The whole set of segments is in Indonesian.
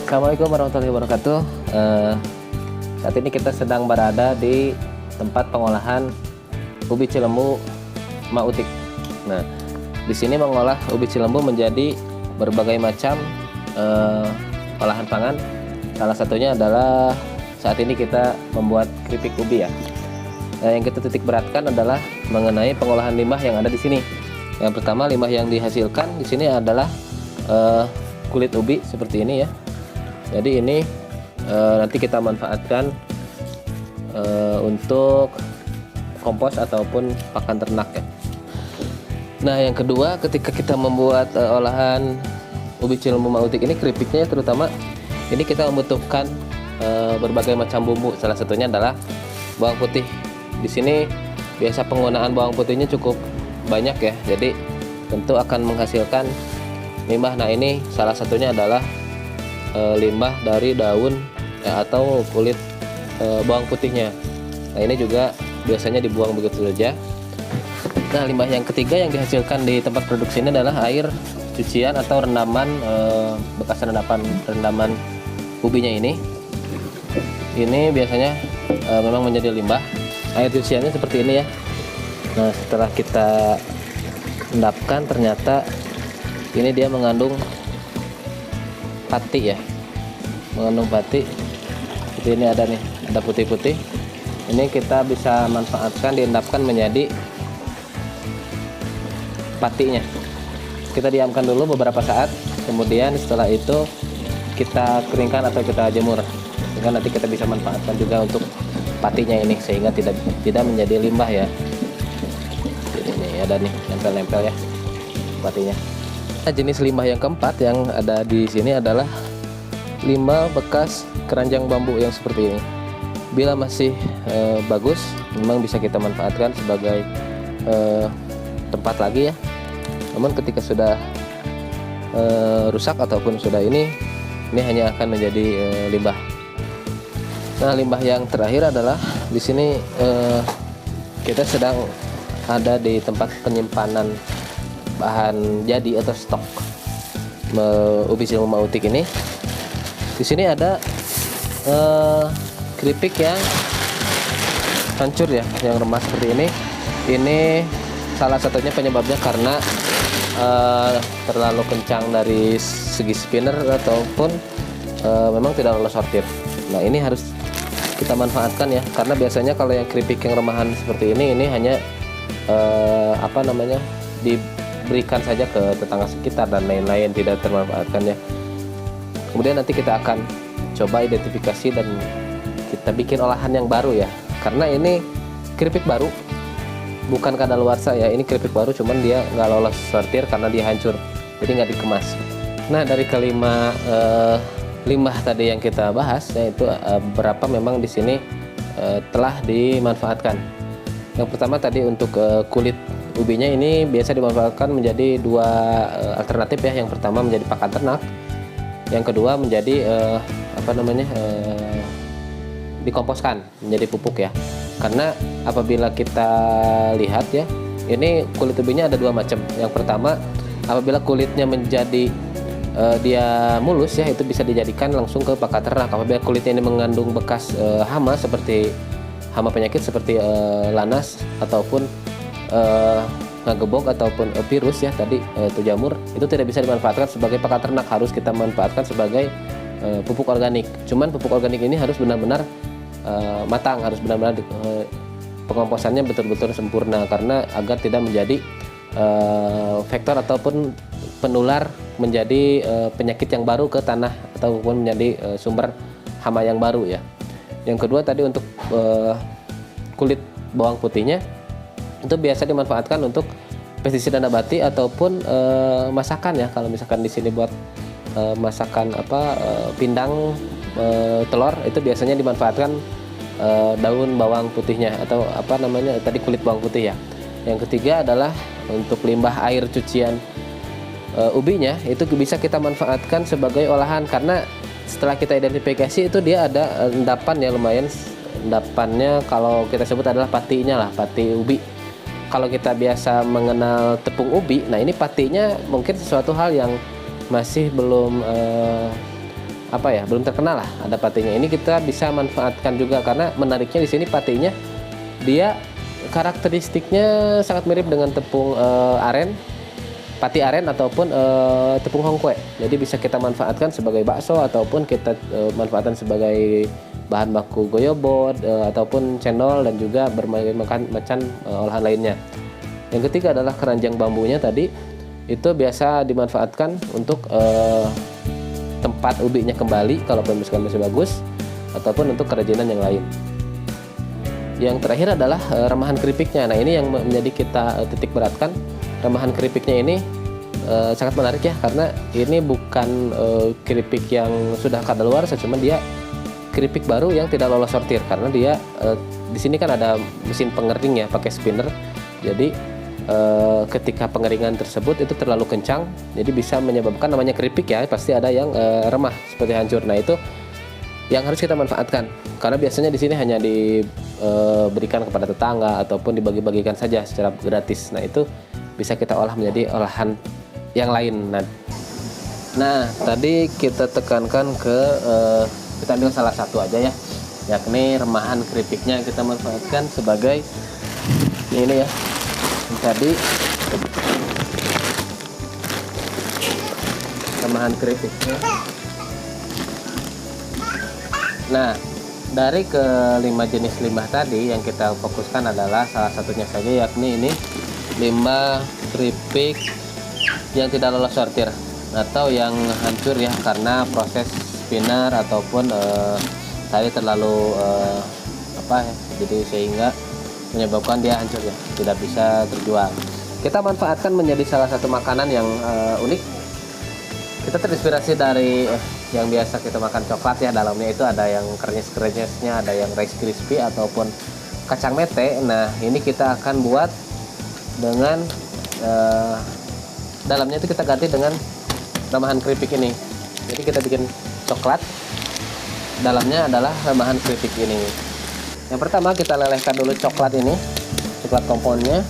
Assalamualaikum warahmatullahi wabarakatuh. Saat ini kita sedang berada di tempat pengolahan ubi cilembu Ma Utik. Nah, di sini mengolah ubi cilembu menjadi berbagai macam olahan pangan. Salah satunya adalah saat ini kita membuat keripik ubi ya. Nah, yang kita titik beratkan adalah mengenai pengolahan limbah yang ada di sini. Yang pertama, limbah yang dihasilkan di sini adalah kulit ubi seperti ini ya. Jadi ini nanti kita manfaatkan untuk kompos ataupun pakan ternak ya. Nah, yang kedua, ketika kita membuat olahan ubi cilembu Ma Utik ini, keripiknya terutama ini kita membutuhkan berbagai macam bumbu. Salah satunya adalah bawang putih. Di sini biasa penggunaan bawang putihnya cukup banyak ya. Jadi tentu akan menghasilkan limbah. Nah, ini salah satunya adalah limbah dari daun atau kulit bawang putihnya. Nah, ini juga biasanya dibuang begitu saja. Nah, limbah yang ketiga yang dihasilkan di tempat produksi ini adalah air cucian atau rendaman, bekas rendaman ubinya ini. Ini biasanya memang menjadi limbah. Air cuciannya seperti ini ya. Nah, setelah kita endapkan, ternyata ini dia mengandung pati ya, mengandung pati. Jadi ini ada nih, ada putih-putih. Ini kita bisa manfaatkan, diendapkan menjadi patinya. Kita diamkan dulu beberapa saat, kemudian setelah itu kita keringkan atau kita jemur, sehingga nanti kita bisa manfaatkan juga untuk patinya ini, sehingga tidak menjadi limbah ya. Jadi ini ada nih, nempel-nempel ya patinya. Jenis limbah yang keempat yang ada di sini adalah limbah bekas keranjang bambu yang seperti ini. Bila masih bagus, memang bisa kita manfaatkan sebagai tempat lagi ya. Namun ketika sudah rusak ataupun sudah ini hanya akan menjadi limbah. Nah, limbah yang terakhir adalah di sini kita sedang ada di tempat penyimpanan bahan jadi atau stok ubi cilembu Ma Utik ini. Di sini ada keripik yang hancur ya, yang remas seperti ini. Ini salah satunya penyebabnya karena terlalu kencang dari segi spinner ataupun memang tidak lolos sortir. Nah, ini harus kita manfaatkan ya, karena biasanya kalau yang keripik yang remahan seperti ini hanya diberikan saja ke tetangga sekitar dan lain-lain, tidak termanfaatkan ya. Kemudian nanti kita akan coba identifikasi dan kita bikin olahan yang baru ya, karena ini keripik baru, bukan kadaluarsa ya. Ini keripik baru, cuman dia nggak lolos sortir karena dia hancur, jadi nggak dikemas. Nah, dari kelima limbah tadi yang kita bahas, yaitu berapa memang di sini telah dimanfaatkan. Yang pertama tadi untuk kulit ubinya ini biasa dimanfaatkan menjadi dua alternatif ya. Yang pertama menjadi pakan ternak, yang kedua menjadi dikomposkan menjadi pupuk ya. Karena apabila kita lihat ya, ini kulit ubinya ada dua macam. Yang pertama, apabila kulitnya menjadi dia mulus ya, itu bisa dijadikan langsung ke pakan ternak. Apabila kulitnya ini mengandung bekas hama seperti hama penyakit seperti lanas ataupun ngagebog ataupun virus ya tadi, itu jamur, itu tidak bisa dimanfaatkan sebagai pakan ternak, harus kita manfaatkan sebagai pupuk organik. Cuman pupuk organik ini harus benar-benar matang, harus benar-benar pengomposannya betul-betul sempurna, karena agar tidak menjadi vektor ataupun penular menjadi penyakit yang baru ke tanah ataupun menjadi sumber hama yang baru ya. Yang kedua tadi untuk kulit bawang putihnya, itu biasa dimanfaatkan untuk pestisida nabati ataupun masakan ya. Kalau misalkan di sini buat masakan pindang telur, itu biasanya dimanfaatkan daun bawang putihnya atau tadi kulit bawang putih ya. Yang ketiga adalah untuk limbah air cucian ubinya, itu bisa kita manfaatkan sebagai olahan, karena setelah kita identifikasi itu dia ada endapan ya, lumayan endapannya kalau kita sebut adalah patinya lah, pati ubi. Kalau kita biasa mengenal tepung ubi, nah ini patinya mungkin sesuatu hal yang masih belum apa ya, belum terkenal lah ada patinya. Ini kita bisa manfaatkan juga karena menariknya di sini patinya dia karakteristiknya sangat mirip dengan tepung aren, pati aren ataupun tepung hongkwe. Jadi bisa kita manfaatkan sebagai bakso ataupun kita manfaatkan sebagai bahan baku goyobot ataupun cendol dan juga berbagai macam olahan lainnya. Yang ketiga adalah keranjang bambunya tadi, itu biasa dimanfaatkan untuk tempat ubinya kembali kalau pembusukan masih bagus ataupun untuk kerajinan yang lain. Yang terakhir adalah remahan keripiknya. Nah, ini yang menjadi kita titik beratkan. Remahan keripiknya ini sangat menarik ya, karena ini bukan keripik yang sudah kadaluarsa, cuman dia keripik baru yang tidak lolos sortir karena dia di sini kan ada mesin pengering ya, pakai spinner. Jadi ketika pengeringan tersebut itu terlalu kencang, jadi bisa menyebabkan namanya keripik ya, pasti ada yang remah seperti hancur. Nah, itu yang harus kita manfaatkan karena biasanya di sini hanya diberikan kepada tetangga ataupun dibagi-bagikan saja secara gratis. Nah, itu bisa kita olah menjadi olahan yang lain. Nah, tadi kita tekankan ke kita ambil salah satu aja ya, yakni remahan keripiknya kita manfaatkan sebagai ini ya. Tadi remahan keripiknya. Nah, dari kelima jenis limbah tadi yang kita fokuskan adalah salah satunya saja, yakni ini limbah keripik yang tidak lolos sortir atau yang hancur ya karena proses spinner ataupun tadi terlalu jadi sehingga menyebabkan dia hancur ya, tidak bisa terjual. Kita manfaatkan menjadi salah satu makanan yang unik. Kita terinspirasi dari yang biasa kita makan coklat ya, dalamnya itu ada yang krenyes-krenyesnya, ada yang rice crispy ataupun kacang mete. Nah, ini kita akan buat dengan dalamnya itu kita ganti dengan remahan keripik ini. Jadi kita bikin coklat, dalamnya adalah remahan keripik ini. Yang pertama kita lelehkan dulu coklat ini, coklat komponnya.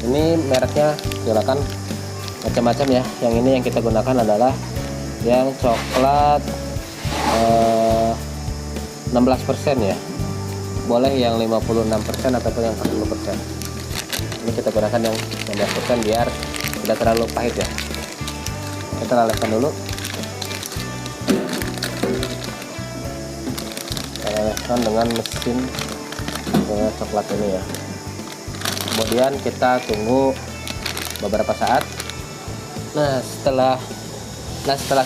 Ini mereknya silakan macam-macam ya. Yang ini yang kita gunakan adalah yang coklat 16% ya. Boleh yang 56% ataupun yang 40%. Ini kita gunakan yang 16% biar tidak terlalu pahit ya. Kita lelehkan dulu. Kita lelehkan dengan mesin coklat ini ya. Kemudian kita tunggu beberapa saat. Nah, setelah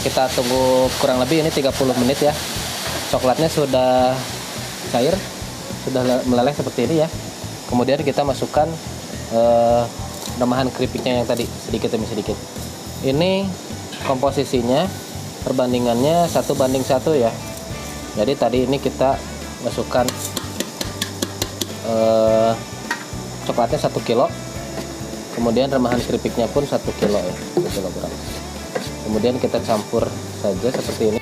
kita tunggu kurang lebih ini 30 menit ya, coklatnya sudah cair, sudah meleleh seperti ini ya. Kemudian kita masukkan remahan keripiknya yang tadi sedikit demi sedikit. Ini komposisinya perbandingannya 1:1 ya. Jadi tadi ini kita masukkan coklatnya 1 kilo, kemudian remahan keripiknya pun 1 kilo ya, 1 kilogram. Kemudian kita campur saja seperti ini.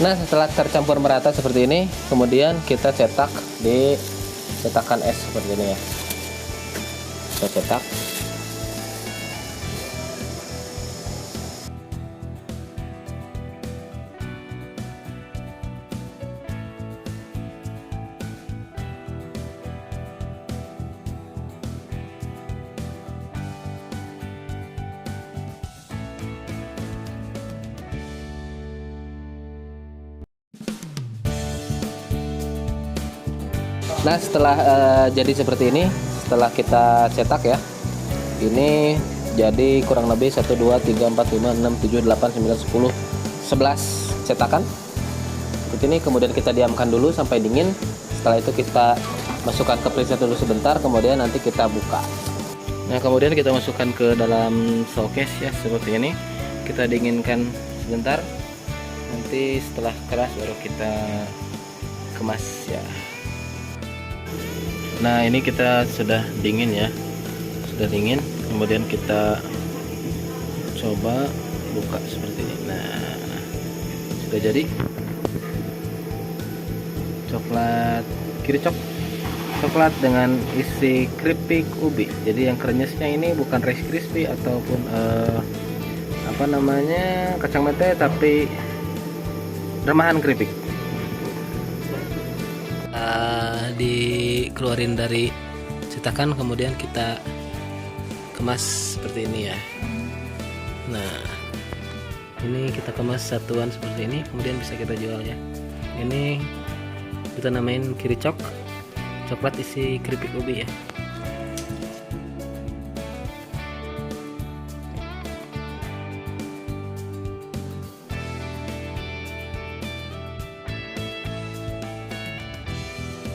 Nah, setelah tercampur merata seperti ini, kemudian kita cetak di cetakan es seperti ini ya. Kita cetak. Nah, setelah jadi seperti ini, setelah kita cetak ya, ini jadi kurang lebih 1, 2, 3, 4, 5, 6, 7, 8, 9, 10, 11 cetakan seperti ini. Kemudian kita diamkan dulu sampai dingin. Setelah itu kita masukkan ke freezer dulu sebentar, kemudian nanti kita buka. Nah, kemudian kita masukkan ke dalam showcase ya, seperti ini. Kita dinginkan sebentar, nanti setelah keras baru kita kemas ya. Nah, ini kita sudah dingin ya, sudah dingin. Kemudian kita coba buka seperti ini. Nah, sudah jadi. coklat kiricok, coklat dengan isi keripik ubi. Jadi yang krenyesnya ini bukan Rice Crispy ataupun apa namanya kacang mete, tapi remahan keripik. Dikeluarin dari cetakan, kemudian kita kemas seperti ini ya. Nah, ini kita kemas satuan seperti ini, kemudian bisa kita jual ya. Ini kita namain kiricok, coklat isi keripik ubi ya.